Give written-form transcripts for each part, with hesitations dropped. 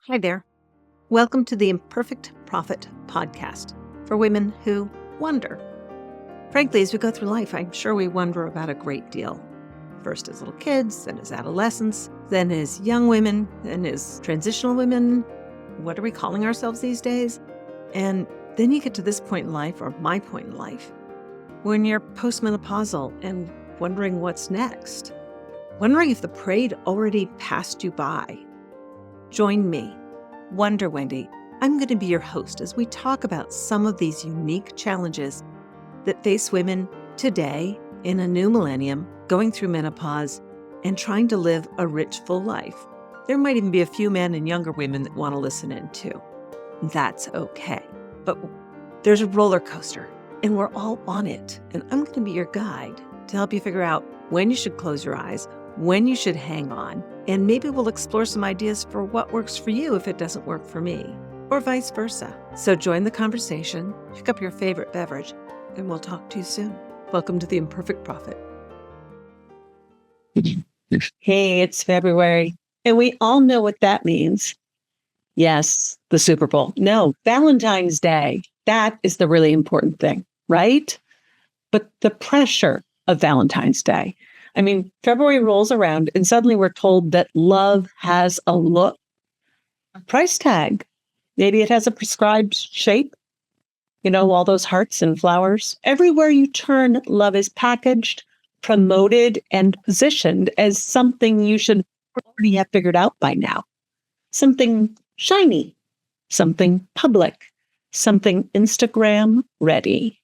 Hi there. Welcome to the Imperfect Prophet podcast for women who wonder. Frankly, as we go through life, I'm sure we wonder about a great deal. First as little kids, then as adolescents, then as young women, then as transitional women. What are we calling ourselves these days? And then you get to this point in life, or my point in life, when you're postmenopausal and wondering what's next. Wondering if the parade already passed you by. Join me, Wonder Wendy. I'm going to be your host as we talk about some of these unique challenges that face women today in a new millennium, going through menopause and trying to live a rich, full life. There might even be a few men and younger women that want to listen in too. That's okay. But there's a roller coaster and we're all on it. And I'm going to be your guide to help you figure out when you should close your eyes, when you should hang on, and maybe we'll explore some ideas for what works for you if it doesn't work for me, or vice versa. So join the conversation, pick up your favorite beverage, and we'll talk to you soon. Welcome to the Imperfect Prophet. Hey, it's February, and we all know what that means. Yes, the Super Bowl. No, Valentine's Day. That is the really important thing, right? But the pressure of Valentine's Day. I mean, February rolls around and suddenly we're told that love has a look, a price tag. Maybe it has a prescribed shape. You know, all those hearts and flowers. Everywhere you turn, love is packaged, promoted, and positioned as something you should already have figured out by now. Something shiny, something public, something Instagram ready.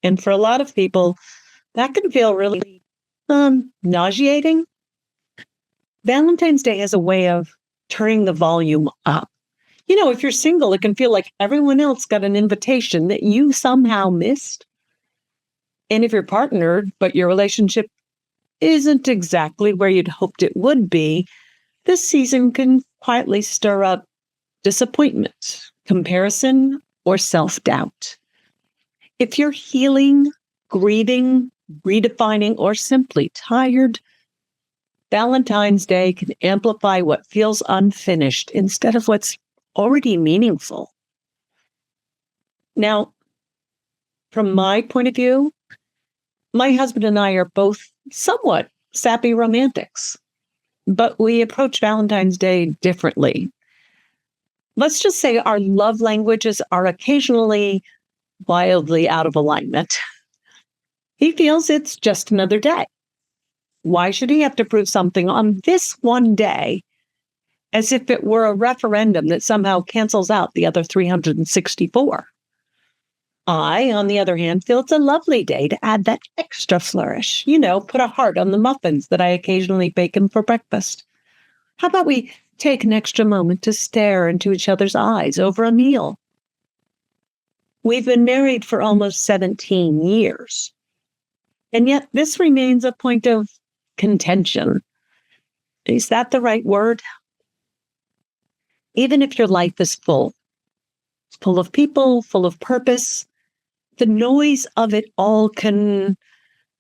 And for a lot of people, that can feel really nauseating. Valentine's Day has a way of turning the volume up. You know, if you're single, it can feel like everyone else got an invitation that you somehow missed. And if you're partnered, but your relationship isn't exactly where you'd hoped it would be, this season can quietly stir up disappointment, comparison, or self-doubt. If you're healing, grieving, redefining, or simply tired, Valentine's Day can amplify what feels unfinished instead of what's already meaningful. Now, from my point of view, my husband and I are both somewhat sappy romantics, but we approach Valentine's Day differently. Let's just say our love languages are occasionally wildly out of alignment. He feels it's just another day. Why should he have to prove something on this one day as if it were a referendum that somehow cancels out the other 364? I, on the other hand, feel it's a lovely day to add that extra flourish. You know, put a heart on the muffins that I occasionally bake him for breakfast. How about we take an extra moment to stare into each other's eyes over a meal? We've been married for almost 17 years. And yet this remains a point of contention. Is that the right word? Even if your life is full of people, full of purpose, the noise of it all can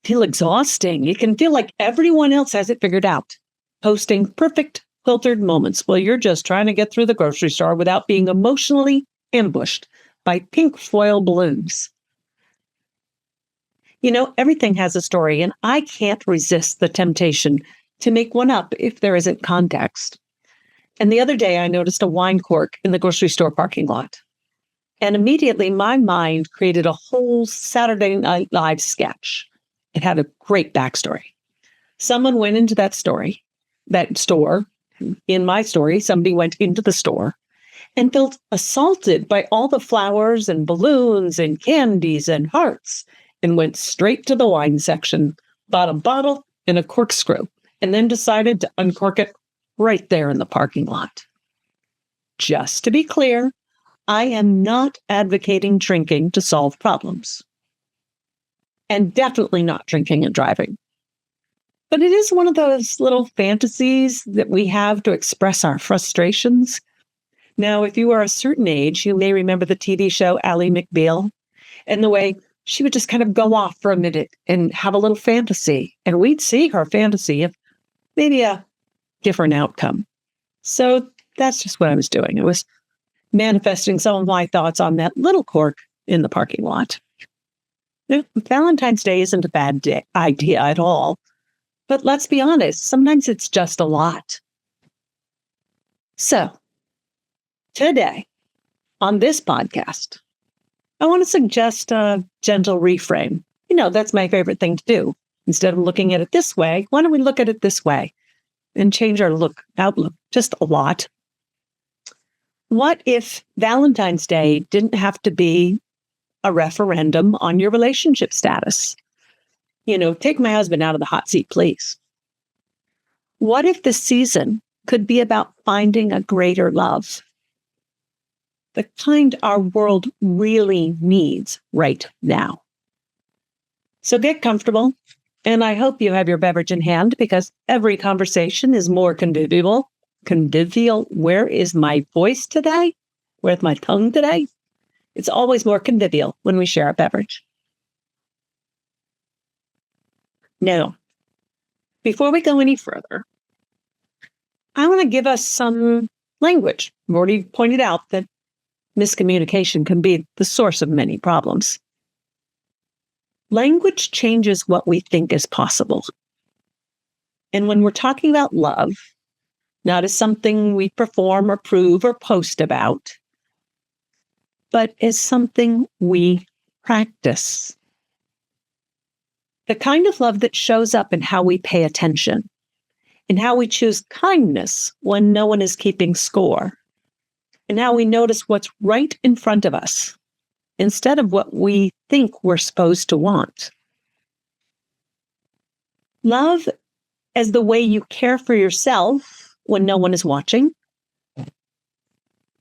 feel exhausting. It can feel like everyone else has it figured out, posting perfect filtered moments while you're just trying to get through the grocery store without being emotionally ambushed by pink foil balloons. You know, everything has a story, and I can't resist the temptation to make one up if there isn't context. And the other day, I noticed a wine cork in the grocery store parking lot. And immediately, my mind created a whole Saturday Night Live sketch. It had a great backstory. Someone went into that store. In my story, somebody went into the store and felt assaulted by all the flowers and balloons and candies and hearts, and went straight to the wine section, bought a bottle and a corkscrew, and then decided to uncork it right there in the parking lot. Just to be clear, I am not advocating drinking to solve problems. And definitely not drinking and driving. But it is one of those little fantasies that we have to express our frustrations. Now, if you are a certain age, you may remember the TV show Ally McBeal and the way she would just kind of go off for a minute and have a little fantasy. And we'd see her fantasy of maybe a different outcome. So That's just what I was doing. It was manifesting some of my thoughts on that little cork in the parking lot. Valentine's Day isn't a bad idea at all. But let's be honest, sometimes it's just a lot. So, today, on this podcast, I want to suggest a gentle reframe. That's my favorite thing to do. Instead of looking at it this way, why don't we look at it this way and change our outlook just a lot? What if Valentine's Day didn't have to be a referendum on your relationship status? Take my husband out of the hot seat, please. What if the season could be about finding a greater love? The kind our world really needs right now. So get comfortable, and I hope you have your beverage in hand because every conversation is more convivial. Convivial. Where is my voice today? Where's my tongue today? It's always more convivial when we share a beverage. Now, before we go any further, I want to give us some language. I've already pointed out that miscommunication can be the source of many problems. Language changes what we think is possible. And when we're talking about love, not as something we perform or prove or post about, but as something we practice. The kind of love that shows up in how we pay attention, in how we choose kindness when no one is keeping score, and how we notice what's right in front of us instead of what we think we're supposed to want. Love as the way you care for yourself when no one is watching,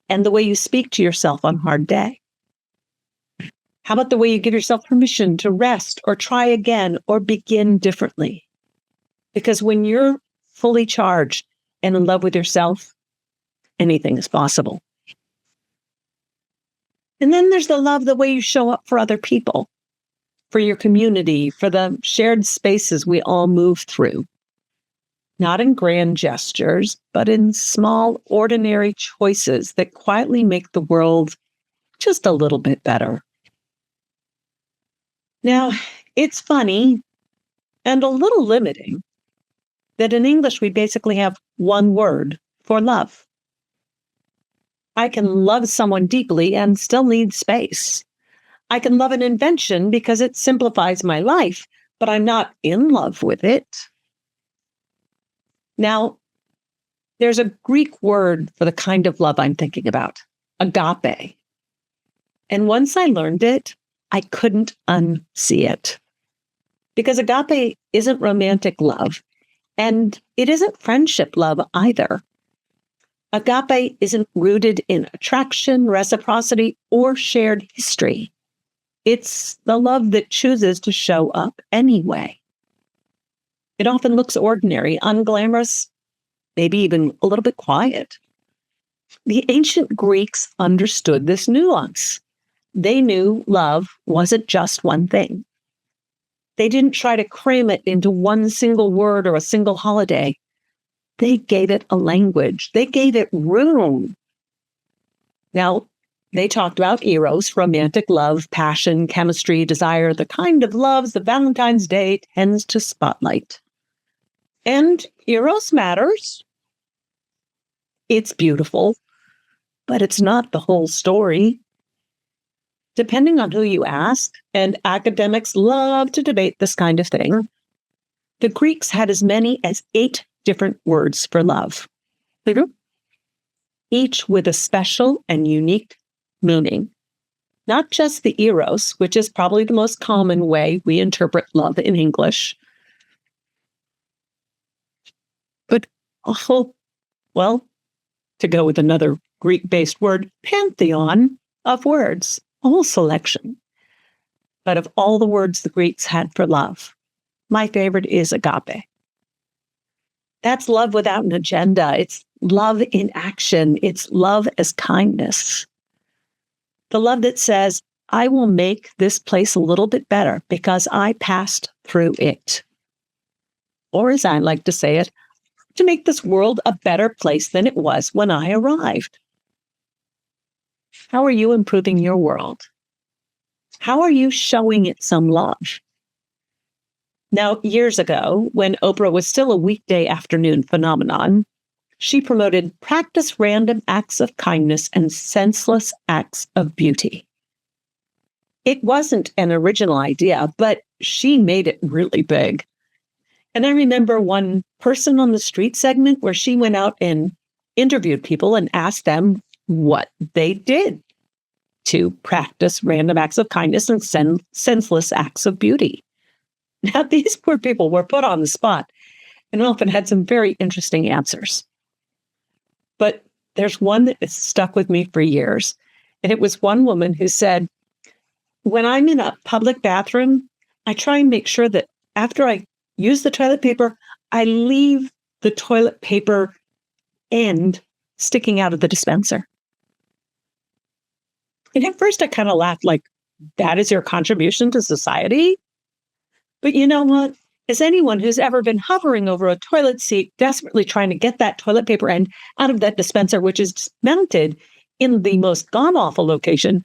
and the way you speak to yourself on a hard day. How about the way you give yourself permission to rest or try again or begin differently? Because when you're fully charged and in love with yourself, anything is possible. And then there's the love, the way you show up for other people, for your community, for the shared spaces we all move through. Not in grand gestures, but in small, ordinary choices that quietly make the world just a little bit better. Now, it's funny and a little limiting that in English we basically have one word for love. I can love someone deeply and still need space. I can love an invention because it simplifies my life, but I'm not in love with it. Now, there's a Greek word for the kind of love I'm thinking about, agape. And once I learned it, I couldn't unsee it. Because agape isn't romantic love, and it isn't friendship love either. Agape isn't rooted in attraction, reciprocity, or shared history. It's the love that chooses to show up anyway. It often looks ordinary, unglamorous, maybe even a little bit quiet. The ancient Greeks understood this nuance. They knew love wasn't just one thing. They didn't try to cram it into one single word or a single holiday. They gave it a language. They gave it room. Now, they talked about eros, romantic love, passion, chemistry, desire, the kind of loves that Valentine's Day tends to spotlight. And eros matters. It's beautiful, but it's not the whole story. Depending on who you ask, and academics love to debate this kind of thing, the Greeks had as many as 8 different words for love, each with a special and unique meaning. Not just the eros, which is probably the most common way we interpret love in English, but a whole, to go with another Greek-based word, pantheon of words. A whole selection. But of all the words the Greeks had for love, my favorite is agape. That's love without an agenda. It's love in action. It's love as kindness. The love that says, I will make this place a little bit better because I passed through it. Or as I like to say it, to make this world a better place than it was when I arrived. How are you improving your world? How are you showing it some love? Now, years ago, when Oprah was still a weekday afternoon phenomenon, she promoted practice random acts of kindness and senseless acts of beauty. It wasn't an original idea, but she made it really big. And I remember one person on the street segment where she went out and interviewed people and asked them what they did to practice random acts of kindness and senseless acts of beauty. Now, these poor people were put on the spot and often had some very interesting answers. But there's one that has stuck with me for years. And it was one woman who said, when I'm in a public bathroom, I try and make sure that after I use the toilet paper, I leave the toilet paper end sticking out of the dispenser. And at first I kind of laughed, like, that is your contribution to society? But you know what? As anyone who's ever been hovering over a toilet seat, desperately trying to get that toilet paper end out of that dispenser, which is mounted in the most god-awful location,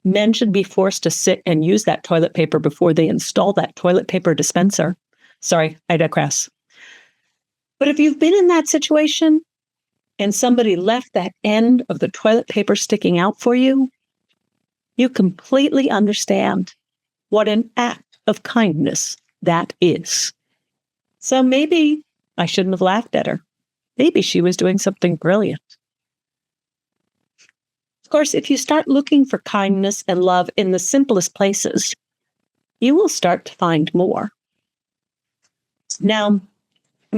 men should be forced to sit and use that toilet paper before they install that toilet paper dispenser. Sorry, I digress. But if you've been in that situation and somebody left that end of the toilet paper sticking out for you, you completely understand what an act of kindness that is. So maybe I shouldn't have laughed at her. Maybe she was doing something brilliant. Of course, if you start looking for kindness and love in the simplest places, you will start to find more. Now, I'm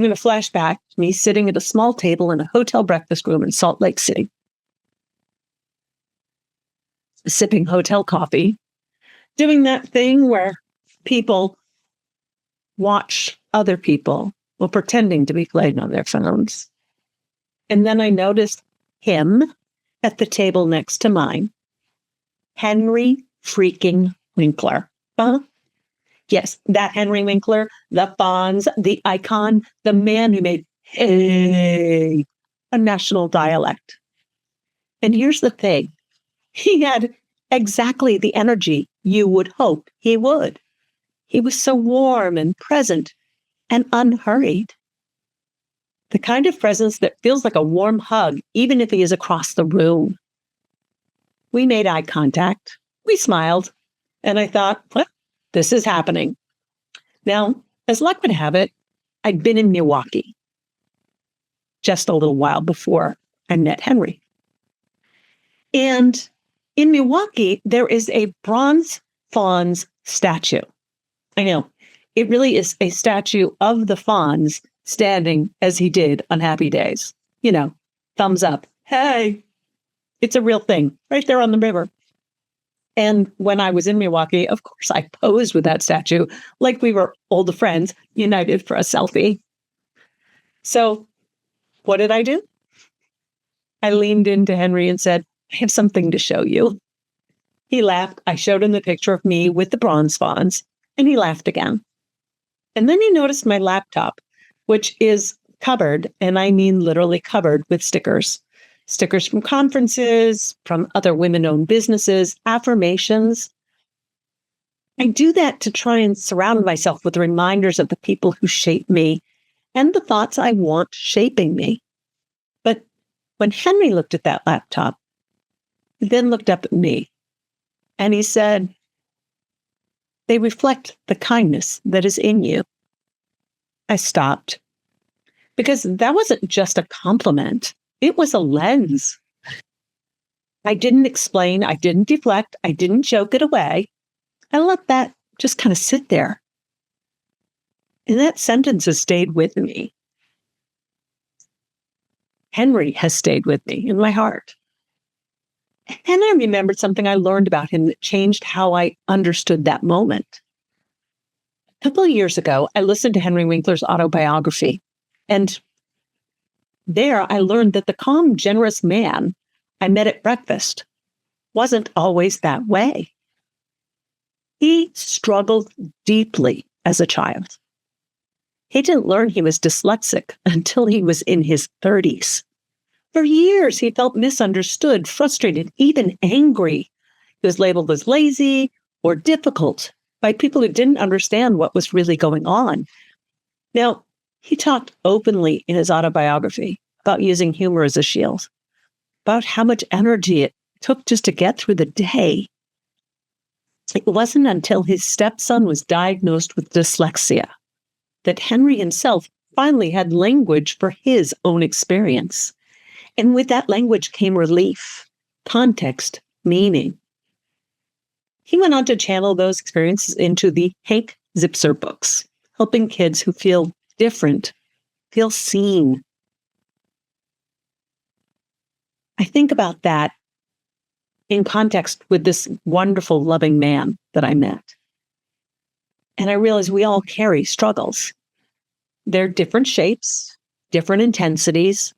going to flash back to me sitting at a small table in a hotel breakfast room in Salt Lake City, sipping hotel coffee, doing that thing where people watch other people while pretending to be playing on their phones. And then I noticed him at the table next to mine, Henry freaking Winkler. Yes, that Henry Winkler, the Fonz, the icon, the man who made hey a national dialect. And here's the thing. He had exactly the energy you would hope he would. He was so warm and present and unhurried. The kind of presence that feels like a warm hug, even if he is across the room. We made eye contact. We smiled. And I thought, well, this is happening. Now, as luck would have it, I'd been in Milwaukee just a little while before I met Henry. And in Milwaukee, there is a bronze Fonz statue. I know, it really is a statue of the Fonz standing as he did on Happy Days. You know, thumbs up. Hey, it's a real thing right there on the river. And when I was in Milwaukee, of course, I posed with that statue like we were old friends united for a selfie. So what did I do? I leaned into Henry and said, I have something to show you. He laughed. I showed him the picture of me with the bronze Fonz, and he laughed again. And then he noticed my laptop, which is covered, and I mean literally covered with stickers. Stickers from conferences, from other women-owned businesses, affirmations. I do that to try and surround myself with reminders of the people who shape me and the thoughts I want shaping me. But when Henry looked at that laptop, he then looked up at me and he said, they reflect the kindness that is in you. I stopped because that wasn't just a compliment. It was a lens. I didn't explain. I didn't deflect. I didn't joke it away. I let that just kind of sit there. And that sentence has stayed with me. Henry has stayed with me in my heart. And I remembered something I learned about him that changed how I understood that moment. A couple of years ago, I listened to Henry Winkler's autobiography. And there I learned that the calm, generous man I met at breakfast wasn't always that way. He struggled deeply as a child. He didn't learn he was dyslexic until he was in his 30s. For years, he felt misunderstood, frustrated, even angry. He was labeled as lazy or difficult by people who didn't understand what was really going on. Now, he talked openly in his autobiography about using humor as a shield, about how much energy it took just to get through the day. It wasn't until his stepson was diagnosed with dyslexia that Henry himself finally had language for his own experience. And with that language came relief, context, meaning. He went on to channel those experiences into the Hank Zipser books, helping kids who feel different feel seen. I think about that in context with this wonderful, loving man that I met. And I realize we all carry struggles. They're different shapes, different intensities,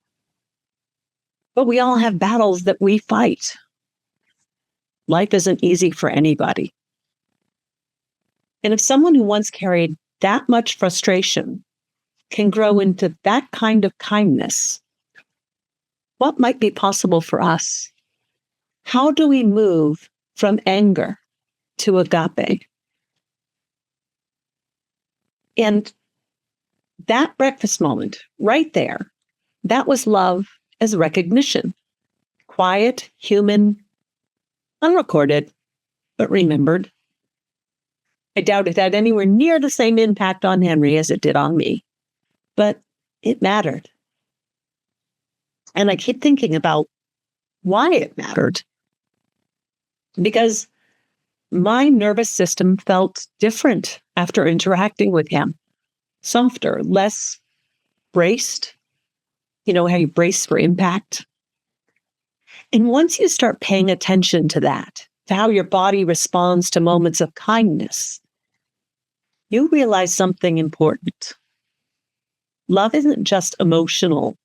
but we all have battles that we fight. Life isn't easy for anybody. And if someone who once carried that much frustration can grow into that kind of kindness, what might be possible for us? How do we move from anger to agape? And that breakfast moment right there, that was love as recognition. Quiet, human, unrecorded, but remembered. I doubt it had anywhere near the same impact on Henry as it did on me, but it mattered. And I keep thinking about why it mattered. Because my nervous system felt different after interacting with him. Softer, less braced. You know how you brace for impact? And once you start paying attention to that, to how your body responds to moments of kindness, you realize something important. Love isn't just emotional,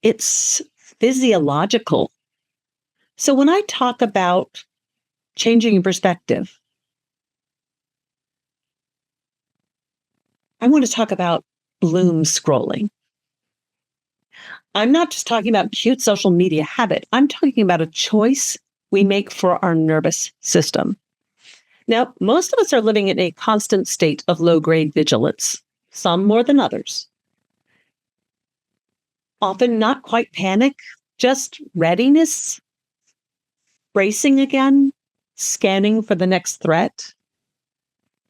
it's physiological. So when I talk about changing your perspective, I want to talk about Bloomscrolling. I'm not just talking about cute social media habit. I'm talking about a choice we make for our nervous system. Now, most of us are living in a constant state of low-grade vigilance, some more than others. Often not quite panic, just readiness, bracing again, scanning for the next threat.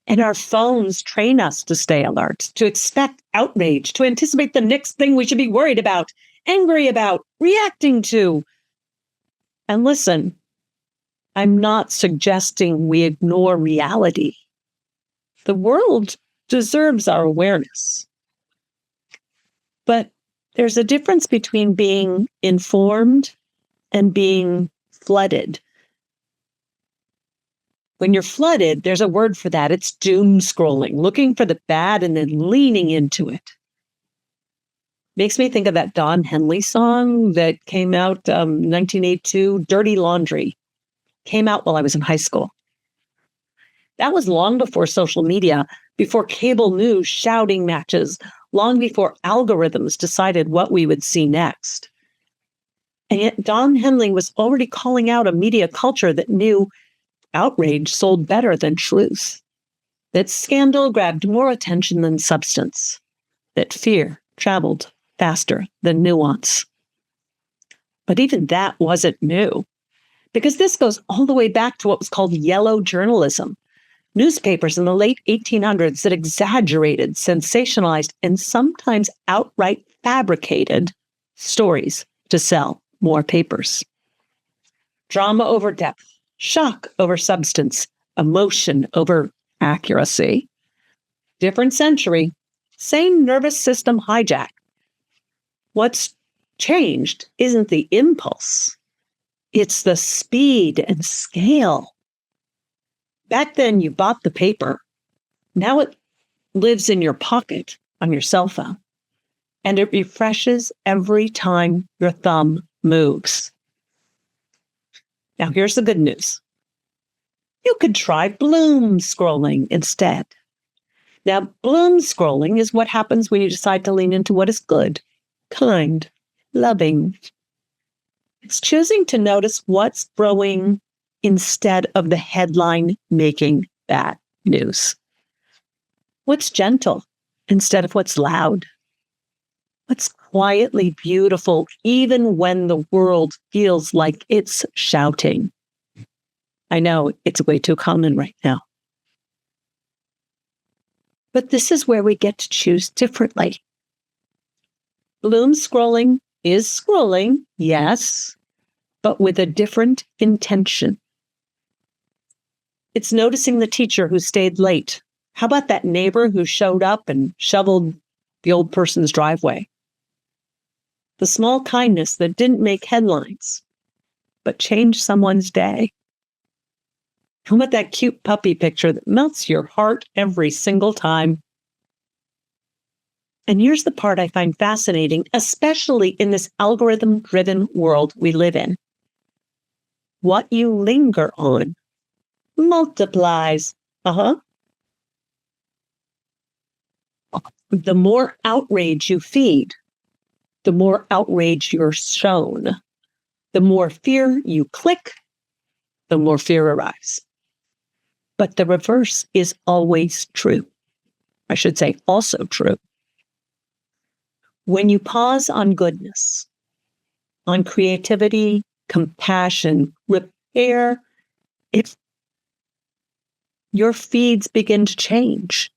And our phones train us to stay alert, to expect outrage, to anticipate the next thing we should be worried about, angry about, reacting to. And listen, I'm not suggesting we ignore reality. The world deserves our awareness. But there's a difference between being informed and being flooded. When you're flooded, there's a word for that. It's doom scrolling, looking for the bad and then leaning into it. Makes me think of that Don Henley song that came out 1982, Dirty Laundry. Came out while I was in high school. That was long before social media, before cable news shouting matches, long before algorithms decided what we would see next. And yet Don Henley was already calling out a media culture that knew outrage sold better than truth, that scandal grabbed more attention than substance, that fear traveled faster than nuance. But even that wasn't new, because this goes all the way back to what was called yellow journalism. Newspapers in the late 1800s that exaggerated, sensationalized, and sometimes outright fabricated stories to sell more papers. Drama over depth, shock over substance, emotion over accuracy. Different century, same nervous system hijack. What's changed isn't the impulse, it's the speed and scale. Back then, you bought the paper. Now it lives in your pocket on your cell phone, and it refreshes every time your thumb moves. Now, here's the good news. You could try Bloomscrolling instead. Now, bloom scrolling is what happens when you decide to lean into what is good, kind, loving. It's choosing to notice what's growing instead of the headline making bad news. What's gentle instead of what's loud. What's quietly beautiful even when the world feels like it's shouting. I know it's way too common right now. But this is where we get to choose differently. Bloom scrolling is scrolling, yes, but with a different intention. It's noticing the teacher who stayed late. How about that neighbor who showed up and shoveled the old person's driveway? The small kindness that didn't make headlines, but changed someone's day. How about that cute puppy picture that melts your heart every single time? And here's the part I find fascinating, especially in this algorithm-driven world we live in. What you linger on multiplies. The more outrage you feed, the more outrage you're shown. The more fear you click, the more fear arrives. But the reverse is always true. I should say also true. When you pause on goodness, on creativity, compassion, repair, your feeds begin to change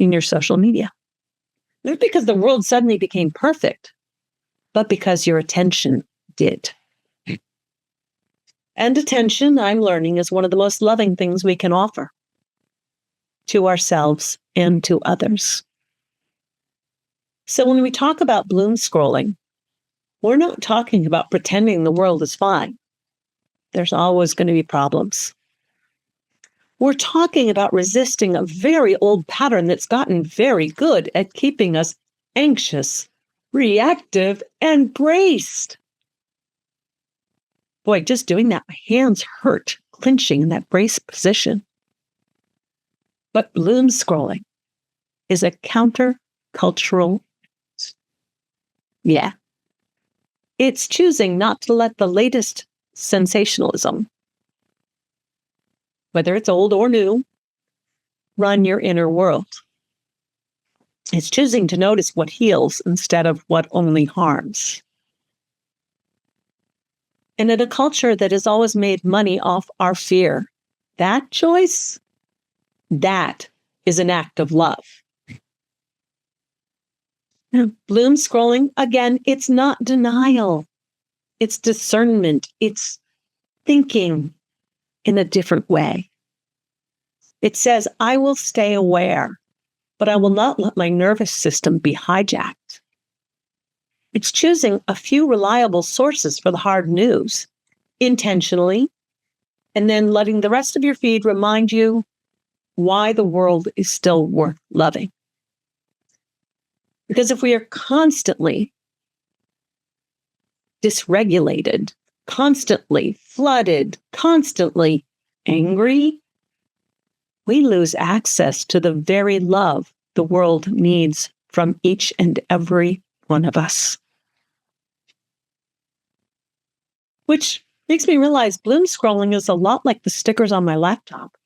in your social media. Not because the world suddenly became perfect, but because your attention did. And attention, I'm learning, is one of the most loving things we can offer to ourselves and to others. So when we talk about bloom scrolling, we're not talking about pretending the world is fine. There's always going to be problems. We're talking about resisting a very old pattern that's gotten very good at keeping us anxious, reactive, and braced. Boy, just doing that, my hands hurt, clenching in that brace position. But bloom scrolling is a counter-cultural. Yeah. It's choosing not to let the latest sensationalism, whether it's old or new, run your inner world. It's choosing to notice what heals instead of what only harms. And in a culture that has always made money off our fear, that choice, that is an act of love. Now, bloom scrolling, again, it's not denial. It's discernment. It's thinking in a different way. It says, I will stay aware, but I will not let my nervous system be hijacked. It's choosing a few reliable sources for the hard news intentionally, and then letting the rest of your feed remind you why the world is still worth loving. Because if we are constantly dysregulated, constantly flooded, constantly angry, we lose access to the very love the world needs from each and every one of us. Which makes me realize bloom scrolling is a lot like the stickers on my laptop.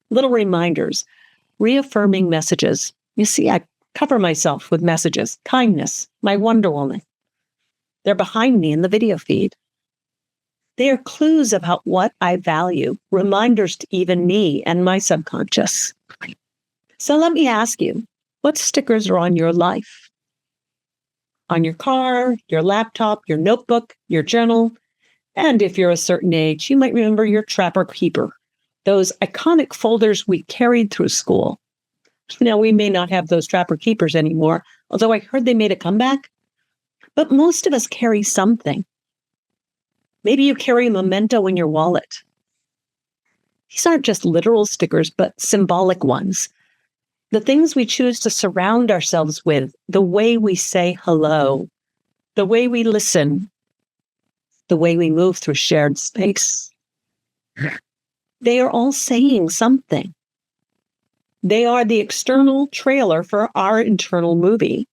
Little reminders, reaffirming messages. You see, I cover myself with messages, kindness, my Wonder Woman. They're behind me in the video feed. They are clues about what I value, reminders to even me and my subconscious. So let me ask you, what stickers are on your life? On your car, your laptop, your notebook, your journal, and if you're a certain age, you might remember your Trapper Keeper, those iconic folders we carried through school. Now, we may not have those Trapper Keepers anymore, although I heard they made a comeback. But most of us carry something. Maybe you carry a memento in your wallet. These aren't just literal stickers, but symbolic ones. The things we choose to surround ourselves with, the way we say hello, the way we listen, the way we move through shared space. They are all saying something. They are the external trailer for our internal movie.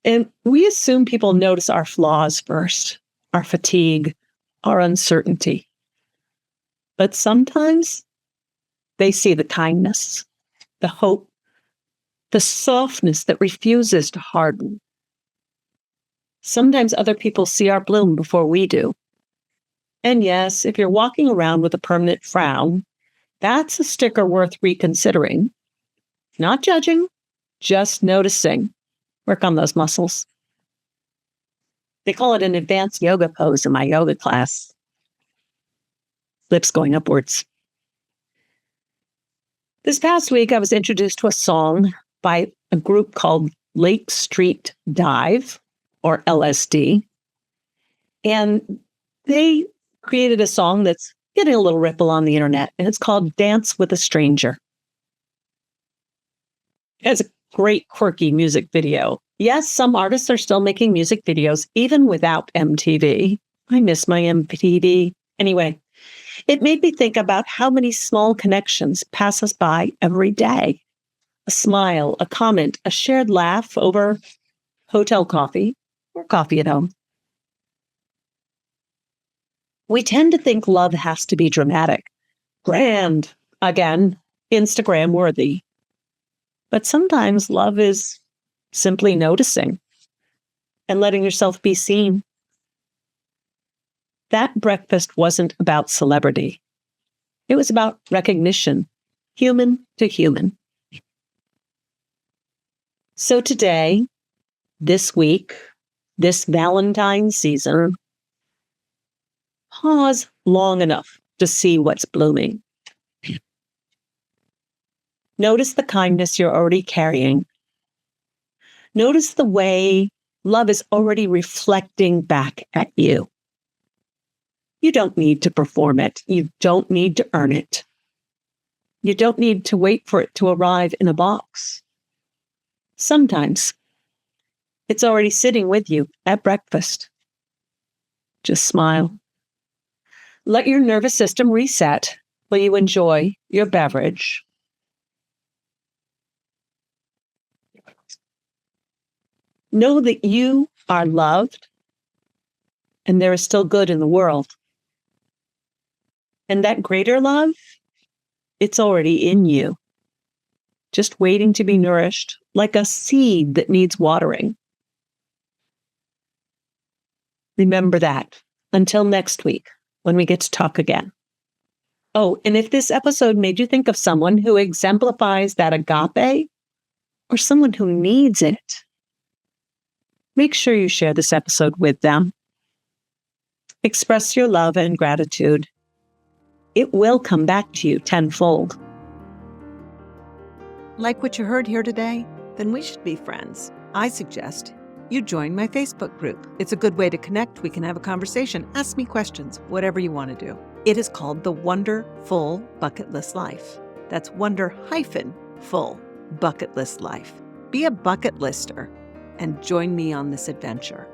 And we assume people notice our flaws first, our fatigue, our uncertainty. But sometimes they see the kindness, the hope, the softness that refuses to harden. Sometimes other people see our bloom before we do. And yes, if you're walking around with a permanent frown, that's a sticker worth reconsidering. Not judging, just noticing. Work on those muscles. They call it an advanced yoga pose in my yoga class. Lips going upwards. This past week, I was introduced to a song by a group called Lake Street Dive, or LSD. And they created a song that's getting a little ripple on the internet, and it's called Dance with a Stranger. It has a great, quirky music video. Yes, some artists are still making music videos, even without MTV. I miss my MTV. Anyway, it made me think about how many small connections pass us by every day. A smile, a comment, a shared laugh over hotel coffee or coffee at home. We tend to think love has to be dramatic, grand, again, Instagram worthy. But sometimes love is simply noticing and letting yourself be seen. That breakfast wasn't about celebrity. It was about recognition, human to human. So today, this week, this Valentine's season, pause long enough to see what's blooming. Notice the kindness you're already carrying. Notice the way love is already reflecting back at you. You don't need to perform it. You don't need to earn it. You don't need to wait for it to arrive in a box. Sometimes it's already sitting with you at breakfast. Just smile. Let your nervous system reset while you enjoy your beverage. Know that you are loved and there is still good in the world. And that greater love, it's already in you, just waiting to be nourished like a seed that needs watering. Remember that until next week when we get to talk again. Oh, and if this episode made you think of someone who exemplifies that agape or someone who needs it, make sure you share this episode with them. Express your love and gratitude. It will come back to you tenfold. Like what you heard here today? Then we should be friends. I suggest you join my Facebook group. It's a good way to connect. We can have a conversation. Ask me questions, whatever you want to do. It is called the Wonderful Bucket List Life. That's Wonder-Full Bucket List Life. Be a bucket lister and join me on this adventure.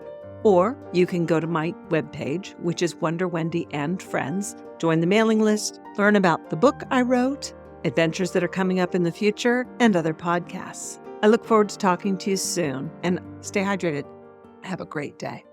Or you can go to my webpage, which is Wonder Wendy and Friends. Join the mailing list, learn about the book I wrote, adventures that are coming up in the future, and other podcasts. I look forward to talking to you soon, and stay hydrated. Have a great day.